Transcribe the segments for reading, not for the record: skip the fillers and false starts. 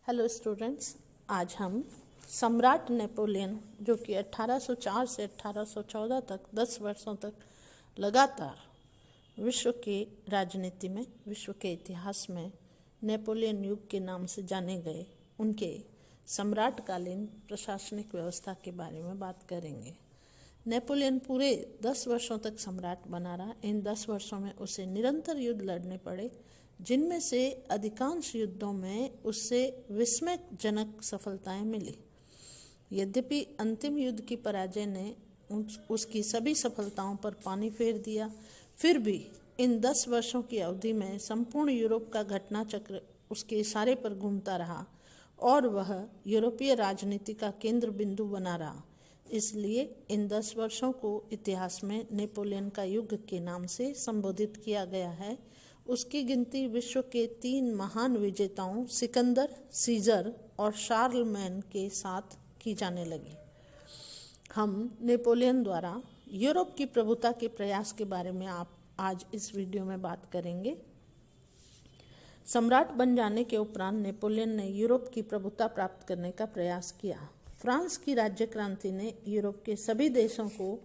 Hello students, आज हम सम्राट नेपोलियन जो कि 1804 से 1814 तक 10 वर्षों तक लगातार विश्व की राजनीति में, विश्व के इतिहास में नेपोलियन युग के नाम से जाने गए उनके सम्राटकालीन प्रशासनिक व्यवस्था के बारे में बात करेंगे। नेपोलियन पूरे 10 वर्षों तक सम्राट बना रहा। इन 10 वर्षों में उसे निरंतर युद्ध लड़ने पड़े, जिनमें से अधिकांश युद्धों में उससे विस्मयजनक सफलताएं मिली। यद्यपि अंतिम युद्ध की पराजय ने उसकी सभी सफलताओं पर पानी फेर दिया, फिर भी इन 10 वर्षों की अवधि में संपूर्ण यूरोप का घटना चक्र उसके इशारे पर घूमता रहा और वह यूरोपीय राजनीति का केंद्र बिंदु बना रहा। इसलिए इन 10 वर्षों को इतिहास में नेपोलियन का युग के नाम से संबोधित किया गया है। उसकी गिनती विश्व के 3 महान विजेताओं सिकंदर, सीजर और शार्लमैन के साथ की जाने लगी। हम नेपोलियन द्वारा यूरोप की प्रभुता के प्रयास के बारे में आज इस वीडियो में बात करेंगे। सम्राट बन जाने के उपरांत नेपोलियन ने यूरोप की प्रभुता प्राप्त करने का प्रयास किया। फ्रांस की राज्य क्रांति ने यूरोप के सभी देशों को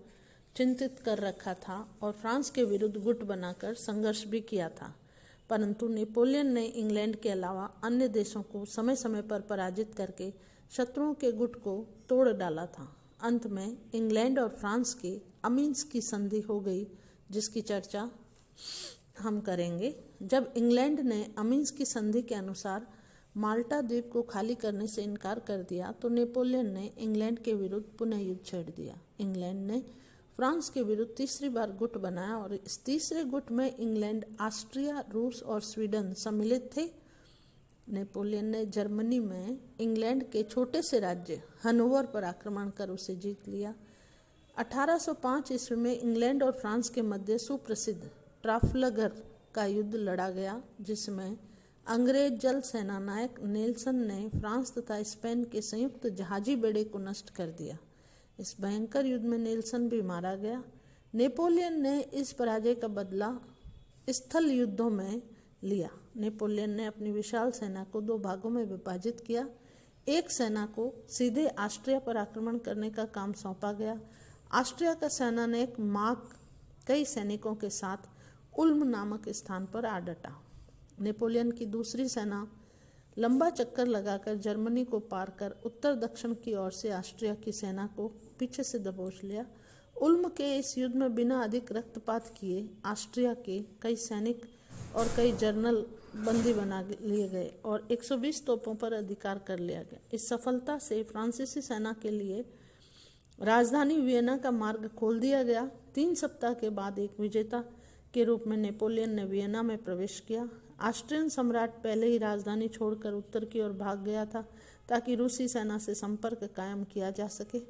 चिंतित कर रखा था और फ्रांस के विरुद्ध गुट बनाकर संघर्ष भी किया था, परंतु नेपोलियन ने इंग्लैंड के अलावा अन्य देशों को समय समय पर पराजित करके शत्रुओं के गुट को तोड़ डाला था। अंत में इंग्लैंड और फ्रांस के अमीन्स की संधि हो गई, जिसकी चर्चा हम करेंगे। जब इंग्लैंड ने अमीन्स की संधि के अनुसार माल्टा द्वीप को खाली करने से इनकार कर दिया, तो नेपोलियन ने इंग्लैंड के विरुद्ध पुनः युद्ध छेड़ दिया। इंग्लैंड ने फ्रांस के विरुद्ध तीसरी बार गुट बनाया और इस तीसरे गुट में इंग्लैंड, ऑस्ट्रिया, रूस और स्वीडन सम्मिलित थे। नेपोलियन ने जर्मनी में इंग्लैंड के छोटे से राज्य हनोवर पर आक्रमण कर उसे जीत लिया। 1805 ईस्वी में इंग्लैंड और फ्रांस के मध्य सुप्रसिद्ध ट्राफलगर का युद्ध लड़ा गया, जिसमें अंग्रेज जल सेना नायक नेल्सन ने फ्रांस तथा स्पेन के संयुक्त जहाजी बेड़े को नष्ट कर दिया। इस भयंकर युद्ध में नेल्सन भी मारा गया। नेपोलियन ने इस पराजय का बदला स्थल युद्धों में लिया। नेपोलियन ने अपनी विशाल सेना को 2 भागों में विभाजित किया। एक सेना को सीधे ऑस्ट्रिया पर आक्रमण करने का काम सौंपा गया। ऑस्ट्रिया का सेनानायक मार्क कई सैनिकों के साथ उल्म नामक स्थान पर आ डटा। नेपोलियन की दूसरी सेना लंबा चक्कर लगाकर जर्मनी को पार कर उत्तर दक्षिण की ओर से ऑस्ट्रिया की सेना को पीछे से दबोच लिया। उल्म के इस युद्ध में बिना अधिक रक्तपात किए ऑस्ट्रिया के कई सैनिक और कई जनरल बंदी बना लिए गए और 120 तोपों पर अधिकार कर लिया गया। इस सफलता से फ्रांसीसी सेना के लिए राजधानी वियना का मार्ग खोल दिया गया। 3 सप्ताह के बाद एक विजेता के रूप में नेपोलियन ने वियना में प्रवेश किया। ऑस्ट्रियन सम्राट पहले ही राजधानी छोड़कर उत्तर की ओर भाग गया था ताकि रूसी सेना से संपर्क कायम किया जा सके।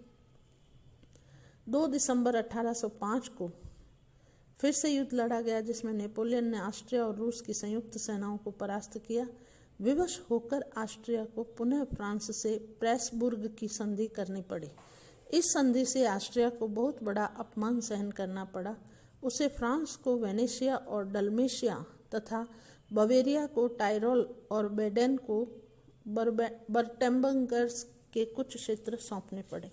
2 दिसंबर 1805 को फिर से युद्ध लड़ा गया, जिसमें नेपोलियन ने ऑस्ट्रिया और रूस की संयुक्त सेनाओं को परास्त किया। विवश होकर ऑस्ट्रिया को पुनः फ्रांस से प्रेसबुर्ग की संधि करनी पड़ी। इस संधि से ऑस्ट्रिया को बहुत बड़ा अपमान सहन करना पड़ा। उसे फ्रांस को वेनेशिया और डल्मेशिया तथा बवेरिया को टायरोल और बेडेन को बर्टेम्बर्गर्स के कुछ क्षेत्र सौंपने पड़े।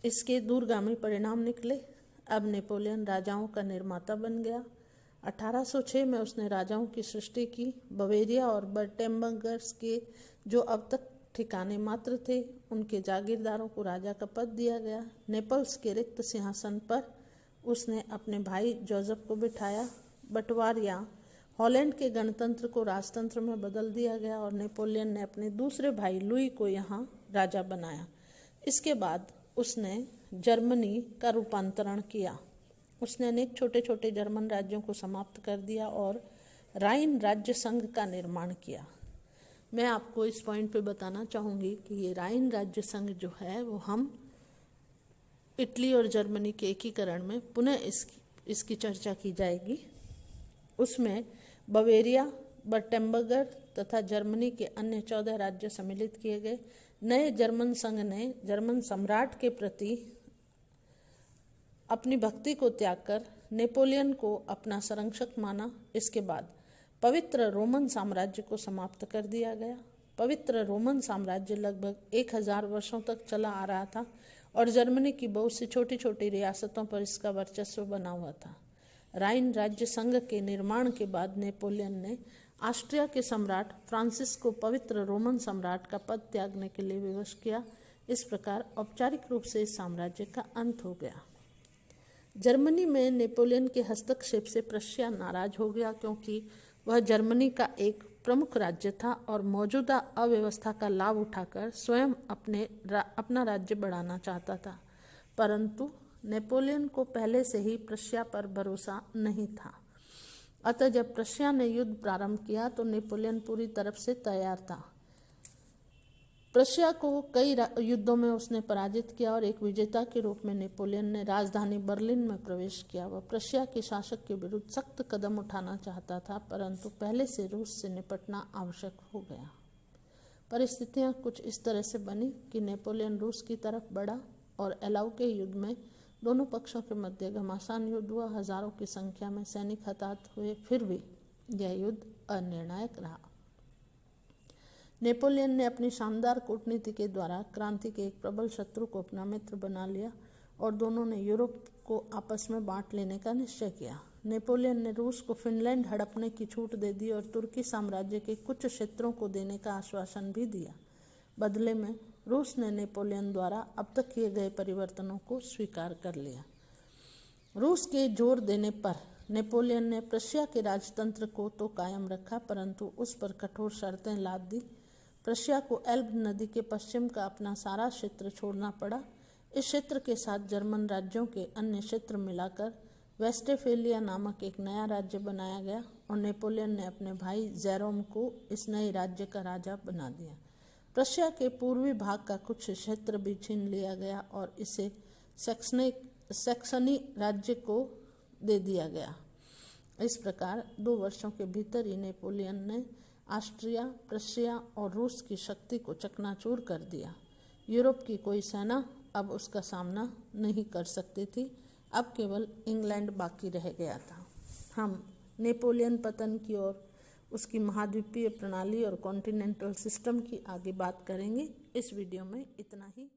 इसके दूरगामी परिणाम निकले। अब नेपोलियन राजाओं का निर्माता बन गया। 1806 में उसने राजाओं की सृष्टि की। बवेरिया और बर्टेम्बर्गर्स के जो अब तक ठिकाने मात्र थे, उनके जागीरदारों को राजा का पद दिया गया। नेपल्स के रिक्त सिंहासन पर उसने अपने भाई जोसेफ को बिठाया। बटवारिया हॉलैंड के गणतंत्र को राजतंत्र में बदल दिया गया और नेपोलियन ने अपने दूसरे भाई लुई को यहाँ राजा बनाया। इसके बाद उसने जर्मनी का रूपांतरण किया। उसने अनेक छोटे छोटे जर्मन राज्यों को समाप्त कर दिया और राइन राज्य संघ का निर्माण किया। मैं आपको इस पॉइंट पे बताना चाहूँगी कि ये राइन राज्य संघ जो है वो हम इटली और जर्मनी के एकीकरण में पुनः इसकी चर्चा की जाएगी। उसमें बवेरिया, बर्टेम्बर्गर तथा जर्मनी के अन्य 14 राज्य सम्मिलित किए गए। नए जर्मन संघ ने जर्मन सम्राट के प्रति अपनी भक्ति को त्याग कर नेपोलियन को अपना संरक्षक माना। इसके बाद पवित्र रोमन साम्राज्य को समाप्त कर दिया गया। पवित्र रोमन साम्राज्य लगभग 1000 वर्षों तक चला आ रहा था और जर्मनी की बहुत सी छोटी छोटी रियासतों पर इसका वर्चस्व बना हुआ था। राइन राज्य संघ के निर्माण के बाद नेपोलियन ने ऑस्ट्रिया के सम्राट फ्रांसिस को पवित्र रोमन सम्राट का पद त्यागने के लिए विवश किया। इस प्रकार औपचारिक रूप से इस साम्राज्य का अंत हो गया। जर्मनी में नेपोलियन के हस्तक्षेप से प्रशिया नाराज हो गया, क्योंकि वह जर्मनी का एक प्रमुख राज्य था और मौजूदा अव्यवस्था का लाभ उठाकर स्वयं अपना राज्य बढ़ाना चाहता था। परंतु नेपोलियन को पहले से ही प्रशिया पर भरोसा नहीं था। अतः जब प्रशिया ने युद्ध प्रारंभ किया तो नेपोलियन पूरी तरफ से तैयार था। प्रशिया को कई युद्धों में उसने पराजित किया और एक विजेता के रूप में नेपोलियन ने राजधानी बर्लिन में प्रवेश किया। वह प्रशिया के शासक के विरुद्ध सख्त कदम उठाना चाहता था, परंतु पहले से रूस से निपटना आवश्यक हो गया। परिस्थितियां कुछ इस तरह से बनी कि नेपोलियन रूस की तरफ बढ़ा और एलाऊ के युद्ध में दोनों पक्षों के मध्य घमासान युद्ध हुआ। हजारों की संख्या में सैनिक हताहत हुए, फिर भी यह युद्ध अनिर्णायक रहा। नेपोलियन ने अपनी शानदार कूटनीति के द्वारा क्रांति के एक प्रबल शत्रु को अपना मित्र बना लिया और दोनों ने यूरोप को आपस में बांट लेने का निश्चय किया। नेपोलियन ने रूस को फिनलैंड हड़पने की छूट दे दी और तुर्की साम्राज्य के कुछ क्षेत्रों को देने का आश्वासन भी दिया। बदले में रूस ने नेपोलियन द्वारा अब तक किए गए परिवर्तनों को स्वीकार कर लिया। रूस के जोर देने पर नेपोलियन ने प्रशिया के राजतंत्र को तो कायम रखा, परंतु उस पर कठोर शर्तें लाद दी। प्रशिया को एल्ब नदी के पश्चिम का अपना सारा क्षेत्र छोड़ना पड़ा। इस क्षेत्र के साथ जर्मन राज्यों के अन्य क्षेत्र मिलाकर वेस्टफेलिया नामक एक नया राज्य बनाया गया और नेपोलियन ने अपने भाई जेरोम को इस नए राज्य का राजा बना दिया। प्रशिया के पूर्वी भाग का कुछ क्षेत्र भी छीन लिया गया और इसे सैक्सनी राज्य को दे दिया गया। इस प्रकार 2 वर्षों के भीतर ही नेपोलियन ने ऑस्ट्रिया, प्रशिया और रूस की शक्ति को चकनाचूर कर दिया। यूरोप की कोई सेना अब उसका सामना नहीं कर सकती थी। अब केवल इंग्लैंड बाकी रह गया था। हम नेपोलियन पतन की ओर, उसकी महाद्वीपीय प्रणाली और कॉन्टिनेंटल सिस्टम की आगे बात करेंगे। इस वीडियो में इतना ही।